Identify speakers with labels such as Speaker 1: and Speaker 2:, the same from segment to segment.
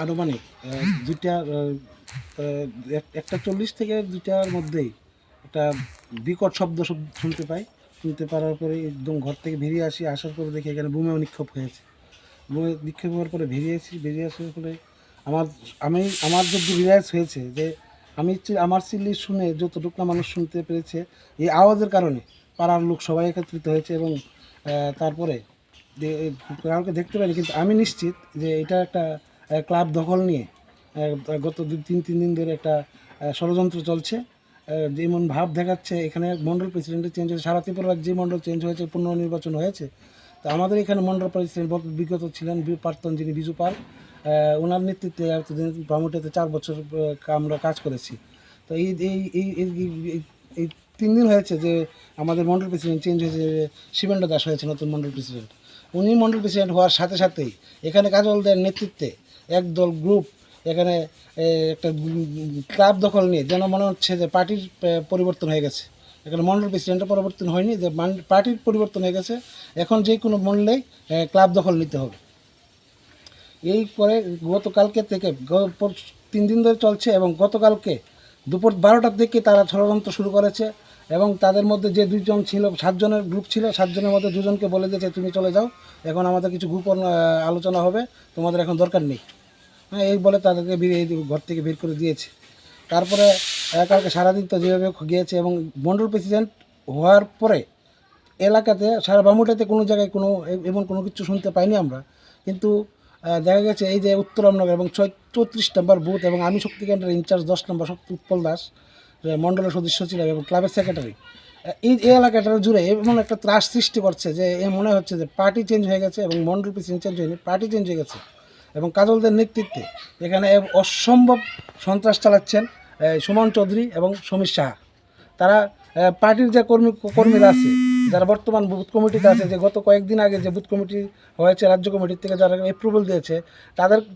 Speaker 1: আনুমানিক দুইটা একটা 40 থেকে দুইটার মধ্যেই একটা বিকট শব্দ শুনতে পাই। শুনতে পারার পরে একদম ঘর থেকে বেরিয়ে আসি, আসার পরে দেখি এখানে বোমা নিক্ষেপ হয়েছে। বোমা নিক্ষেপ হওয়ার পরে বেরিয়ে আসার পরে আমার যদি রিলাইজ হয়েছে যে আমার চিল্লি শুনে যতটুকু না মানুষ শুনতে পেরেছে, এই আওয়াজের কারণে পাড়ার লোক সবাই একত্রিত হয়েছে এবং তারপরে কাউকে দেখতে পাইনি, কিন্তু আমি নিশ্চিত যে এটা একটা ক্লাব দখল নিয়ে গত 2-3 দিন ধরে একটা ষড়যন্ত্র চলছে। যেমন ভাব দেখাচ্ছে এখানে মণ্ডল প্রেসিডেন্টের চেঞ্জ হয়েছে, সারা ত্রিপুরা রাজ্যে মণ্ডল চেঞ্জ হয়েছে, পুনর্নির্বাচন হয়েছে। তো আমাদের এখানে মণ্ডল প্রেসিডেন্ট বিগত ছিলেন প্রাক্তন যিনি বিজু পাল, ওনার নেতৃত্বে এতদিন ব্রাহ্মণটিতে 4 বছর আমরা কাজ করেছি। তো এই এই এই এই এই 3 দিন হয়েছে যে আমাদের মণ্ডল প্রেসিডেন্ট চেঞ্জ হয়েছে, শিবেন্দ্র দাস হয়েছে নতুন মণ্ডল প্রেসিডেন্ট। উনি মণ্ডল প্রেসিডেন্ট হওয়ার সাথে সাথেই এখানে কাজলদের নেতৃত্বে একদল গ্রুপ এখানে একটা ক্লাব দখল নিয়ে যেন মনে হচ্ছে যে পার্টির পরিবর্তন হয়ে গেছে। এখানে মণ্ডল প্রেসিডেন্টের পরিবর্তন হয়নি, যে পার্টির পরিবর্তন হয়ে গেছে। এখন যে কোনো মূল্যেই ক্লাব দখল নিতে হবে। এই করে গতকালকে থেকে 3 দিন ধরে চলছে এবং গতকালকে দুপুর 12টার দিকে তারা ষড়যন্ত্র শুরু করেছে এবং তাদের মধ্যে যে 2জন ছিল, 7 জনের গ্রুপ ছিল, 7 জনের মধ্যে 2জনকে বলে দিয়েছে তুমি চলে যাও, এখন আমাদের কিছু গোপন আলোচনা হবে, তোমাদের এখন দরকার নেই। হ্যাঁ, এই বলে তাদেরকে ঘর থেকে বের করে দিয়েছে। তারপরে কালকে সারাদিন তো যেভাবে গিয়েছে এবং মণ্ডল প্রেসিডেন্ট হওয়ার পরে এলাকাতে সারা বামুটাতে কোনো জায়গায় কোনো এমন কোনো কিছু শুনতে পাইনি আমরা। কিন্তু দেখা গেছে এই যে উত্তর রামনগর এবং 34 নম্বর বুথ এবং আমি শক্তি কেন্দ্রের ইনচার্জ 10 নম্বর শক্তি উৎপল দাস মণ্ডলের সদস্য ছিলাম এবং ক্লাবের সেক্রেটারি, এই এলাকাটা জুড়ে এমন একটা ত্রাস সৃষ্টি করছে যে মনে হচ্ছে যে পার্টি চেঞ্জ হয়ে গেছে এবং মণ্ডল প্রেসিডেন্ট চেঞ্জ হয়নি, পার্টি চেঞ্জ হয়ে গেছে। এবং কাজলদের নেতৃত্বে এখানে অসম্ভব সন্ত্রাস চালাচ্ছেন সুমন চৌধুরী এবং সমীর সাহা। তারা পার্টির যে কর্মীরা আছে, যারা বর্তমান বুথ কমিটিতে আছে, যে গত কয়েকদিন আগে যে বুথ কমিটি হয়েছে রাজ্য কমিটির থেকে যারা অ্যাপ্রুভাল দিয়েছে,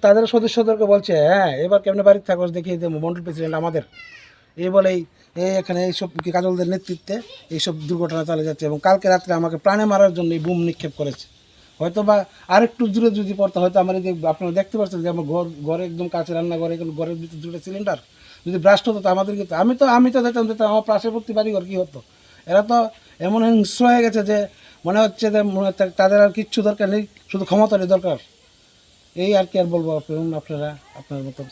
Speaker 1: তাদের সদস্যদেরকে বলছে হ্যাঁ এবার কেমনে বাড়ির থাকো দেখিয়ে দেবো মণ্ডল প্রেসিডেন্ট আমাদের। এই বলেই এখানে এইসব কাজলদের নেতৃত্বে এইসব দুর্ঘটনা চালিয়ে যাচ্ছে এবং কালকে রাত্রে আমাকে প্রাণে মারার জন্য এই বুম নিক্ষেপ করেছে। হয়তো বা আরেকটু দূরে যদি পড়তে, হয়তো আমার এই যে আপনারা দেখতে পাচ্ছেন যে আমার ঘরে একদম কাছে রান্নাঘরে, ঘরের ভিতরে 2টা সিলিন্ডার যদি ব্রাস্ট হতো তো আমাদেরকে তো আমি তো যেতাম আমার পার্শ্ববর্তী বাড়িঘর কী হতো। এরা তো এমন হিংস্র হয়ে গেছে যে মনে হচ্ছে যে তাদের আর কিচ্ছু দরকার নেই, শুধু ক্ষমতারই দরকার। এই আর কি আর বলবো, আপনারা আপনার মতো